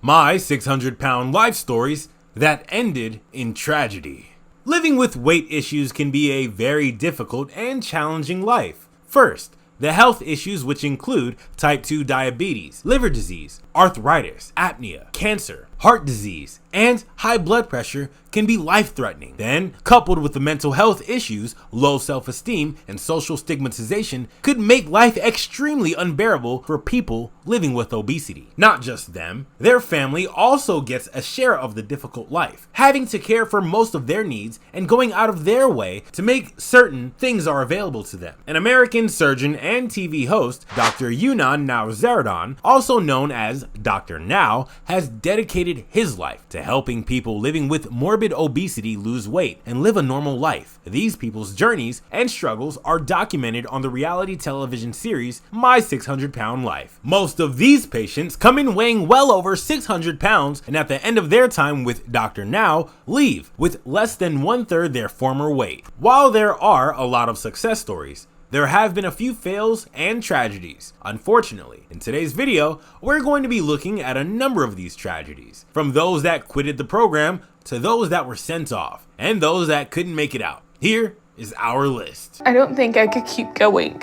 My 600-pound life stories that ended in tragedy. Living with weight issues can be a very difficult and challenging life. First, the health issues, which include type 2 diabetes, liver disease, arthritis, apnea, cancer, heart disease, and high blood pressure, can be life-threatening. Then, coupled with the mental health issues, low self-esteem, and social stigmatization, could make life extremely unbearable for people living with obesity. Not just them, their family also gets a share of the difficult life, having to care for most of their needs and going out of their way to make certain things are available to them. An American surgeon and TV host, Dr. Gianne Covey, also known as Dr. Now, has dedicated his life to helping people living with morbid obesity lose weight and live a normal life. These people's journeys and struggles are documented on the reality television series My 600-Pound Life. Most of these patients come in weighing well over 600 pounds and at the end of their time with Dr. Now leave with less than 1/3 their former weight. While there are a lot of success stories, there have been a few fails and tragedies. Unfortunately, in today's video, we're going to be looking at a number of these tragedies, from those that quitted the program to those that were sent off, and those that couldn't make it out. Here is our list. I don't think I could keep going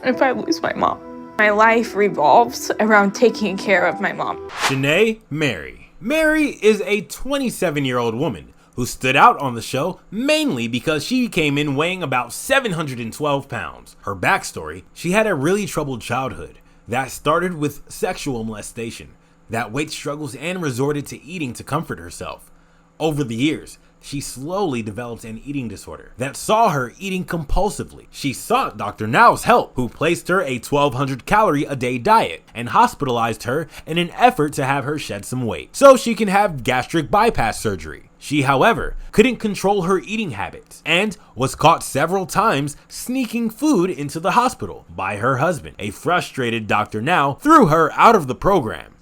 if I lose my mom. My life revolves around taking care of my mom. Janae Mary is a 27-year-old woman who stood out on the show mainly because she came in weighing about 712 pounds. Her backstory: she had a really troubled childhood that started with sexual molestation, that weight struggles, and resorted to eating to comfort herself. Over the years, she slowly developed an eating disorder that saw her eating compulsively. She sought Dr. Now's help, who placed her a 1,200 calorie a day diet and hospitalized her in an effort to have her shed some weight so she can have gastric bypass surgery. She, however, couldn't control her eating habits and was caught several times sneaking food into the hospital by her husband. A frustrated Dr. Now threw her out of the program.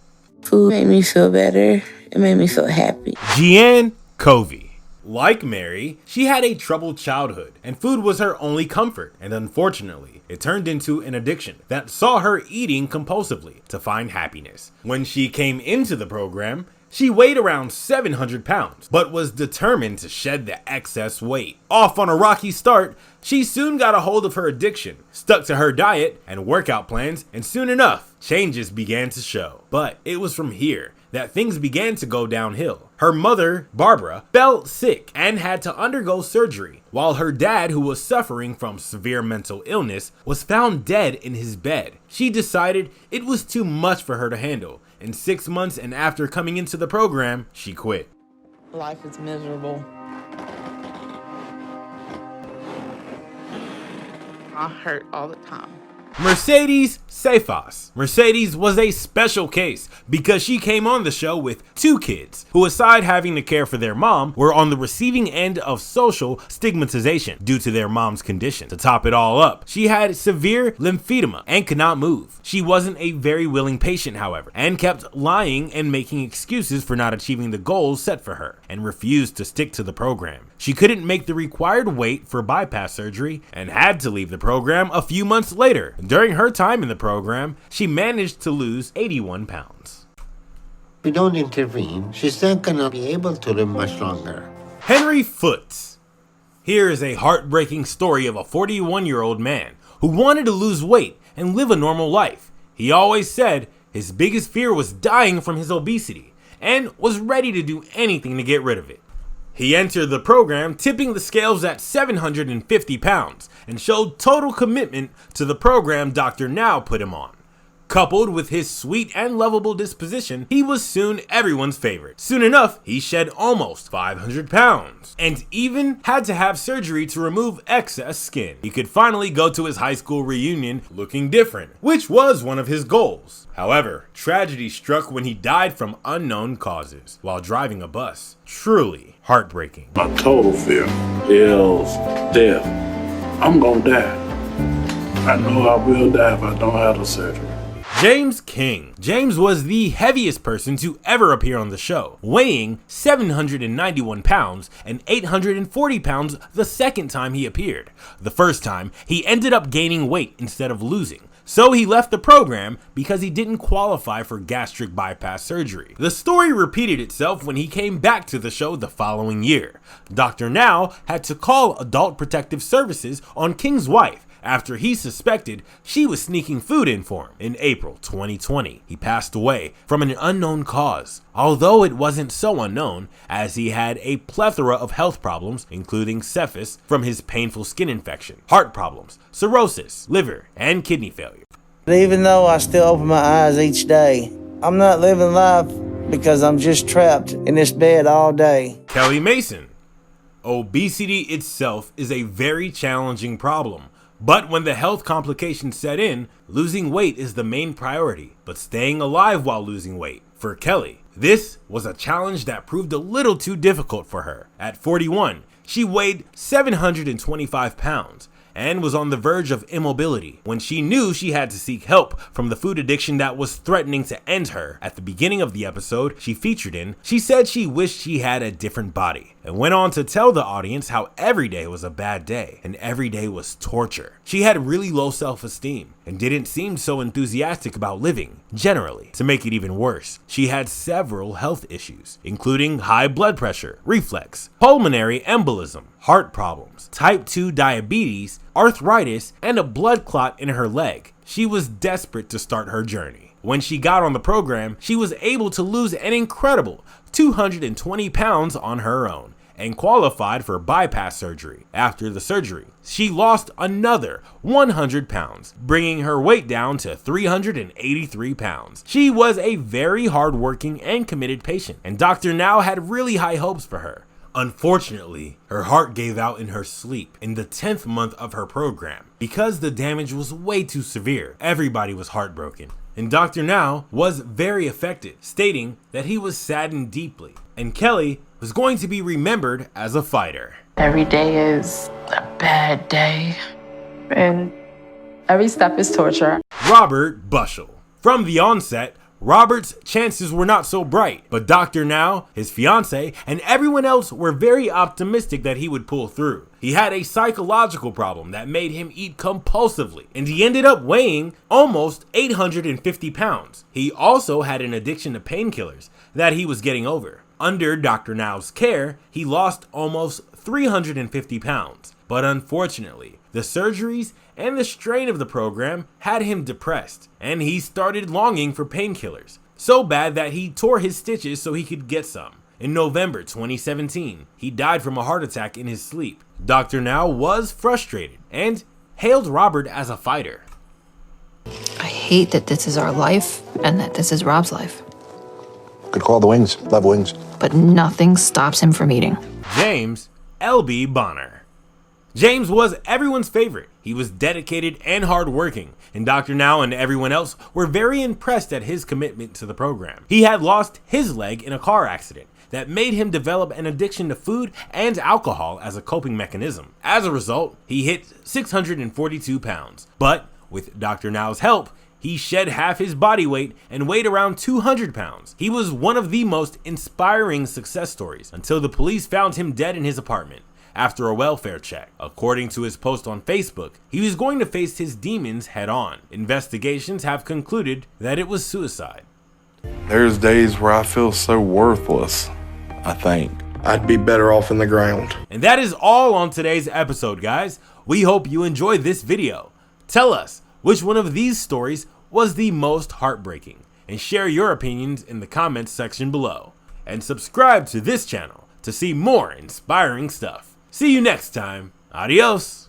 Food made me feel better. It made me feel happy. Gianne Covey. Like Mary, she had a troubled childhood, and food was her only comfort, and unfortunately, it turned into an addiction that saw her eating compulsively to find happiness. When she came into the program, she weighed around 700 pounds, but was determined to shed the excess weight. Off on a rocky start, she soon got a hold of her addiction, stuck to her diet and workout plans, and soon enough, changes began to show. But it was from here that things began to go downhill. Her mother, Barbara, fell sick and had to undergo surgery, while her dad, who was suffering from severe mental illness, was found dead in his bed. She decided it was too much for her to handle. In 6 months and after coming into the program, she quit. Life is miserable. I hurt all the time. Cephas. Mercedes was a special case because she came on the show with 2 kids who, aside having to care for their mom, were on the receiving end of social stigmatization due to their mom's condition. To top it all up, she had severe lymphedema and could not move. She wasn't a very willing patient, however, and kept lying and making excuses for not achieving the goals set for her, and refused to stick to the program. She couldn't make the required weight for bypass surgery and had to leave the program a few months later. During her time in the program, she managed to lose 81 pounds. If we don't intervene, she's not gonna be able to live much longer. Foote. Here is a heartbreaking story of a 41-year-old man who wanted to lose weight and live a normal life. He always said his biggest fear was dying from his obesity and was ready to do anything to get rid of it. He entered the program tipping the scales at 750 pounds and showed total commitment to the program Dr. Now put him on. Coupled with his sweet and lovable disposition, he was soon everyone's favorite. Soon enough, he shed almost 500 pounds and even had to have surgery to remove excess skin. He could finally go to his high school reunion looking different, which was one of his goals. However, tragedy struck when he died from unknown causes while driving a bus. Truly heartbreaking. My total fear is death. I'm gonna die. I know I will die if I don't have the surgery. James King. James was the heaviest person to ever appear on the show, weighing 791 pounds and 840 pounds the second time he appeared. The first time, he ended up gaining weight instead of losing, So he left the program because he didn't qualify for gastric bypass surgery. The story repeated itself when he came back to the show the following year. Dr. Now had to call Adult Protective Services on King's wife after he suspected she was sneaking food in for him. In April 2020, he passed away from an unknown cause, although it wasn't so unknown as he had a plethora of health problems, including Cephas from his painful skin infection, heart problems, cirrhosis, liver, and kidney failure. Even though I still open my eyes each day, I'm not living life because I'm just trapped in this bed all day. Kelly Mason. Obesity itself is a very challenging problem. But when the health complications set in, losing weight is the main priority, but staying alive while losing weight. For Kelly, this was a challenge that proved a little too difficult for her. At 41, she weighed 725 pounds and was on the verge of immobility when she knew she had to seek help from the food addiction that was threatening to end her. At the beginning of the episode she featured in, she said she wished she had a different body and went on to tell the audience how every day was a bad day and every day was torture. She had really low self-esteem and didn't seem so enthusiastic about living, generally. To make it even worse, she had several health issues, including high blood pressure, reflux, pulmonary embolism, heart problems, type 2 diabetes, arthritis, and a blood clot in her leg. She was desperate to start her journey. When she got on the program, she was able to lose an incredible 220 pounds on her own and qualified for bypass surgery. After the surgery, she lost another 100 pounds, bringing her weight down to 383 pounds. She was a very hardworking and committed patient, and Dr. Now had really high hopes for her. Unfortunately, her heart gave out in her sleep in the 10th month of her program. Because the damage was way too severe, everybody was heartbroken. And Dr. Now was very affected, stating that he was saddened deeply, and Kelly was going to be remembered as a fighter. Every day is a bad day, and every step is torture. Robert Buchel. From the onset, Robert's chances were not so bright, but Dr. Now, his fiance, and everyone else were very optimistic that he would pull through. He had a psychological problem that made him eat compulsively, and he ended up weighing almost 850 pounds. He also had an addiction to painkillers that he was getting over. Under Dr. Now's care, he lost almost 350 pounds, but unfortunately, the surgeries and the strain of the program had him depressed, and he started longing for painkillers, so bad that he tore his stitches so he could get some. In November 2017, he died from a heart attack in his sleep. Dr. Now was frustrated and hailed Robert as a fighter. I hate that this is our life and that this is Rob's life. Could call the wings. Love wings. But nothing stops him from eating. James L.B. Bonner. James was everyone's favorite. He was dedicated and hardworking, and Dr. Now and everyone else were very impressed at his commitment to the program. He had lost his leg in a car accident that made him develop an addiction to food and alcohol as a coping mechanism. As a result, he hit 642 pounds. But with Dr. Now's help, he shed half his body weight and weighed around 200 pounds. He was one of the most inspiring success stories until the police found him dead in his apartment after a welfare check. According to his post on Facebook, he was going to face his demons head on. Investigations have concluded that it was suicide. There's days where I feel so worthless, I think. I'd be better off in the ground. And that is all on today's episode, guys. We hope you enjoyed this video. Tell us which one of these stories was the most heartbreaking, and share your opinions in the comments section below. And subscribe to this channel to see more inspiring stuff. See you next time. Adios.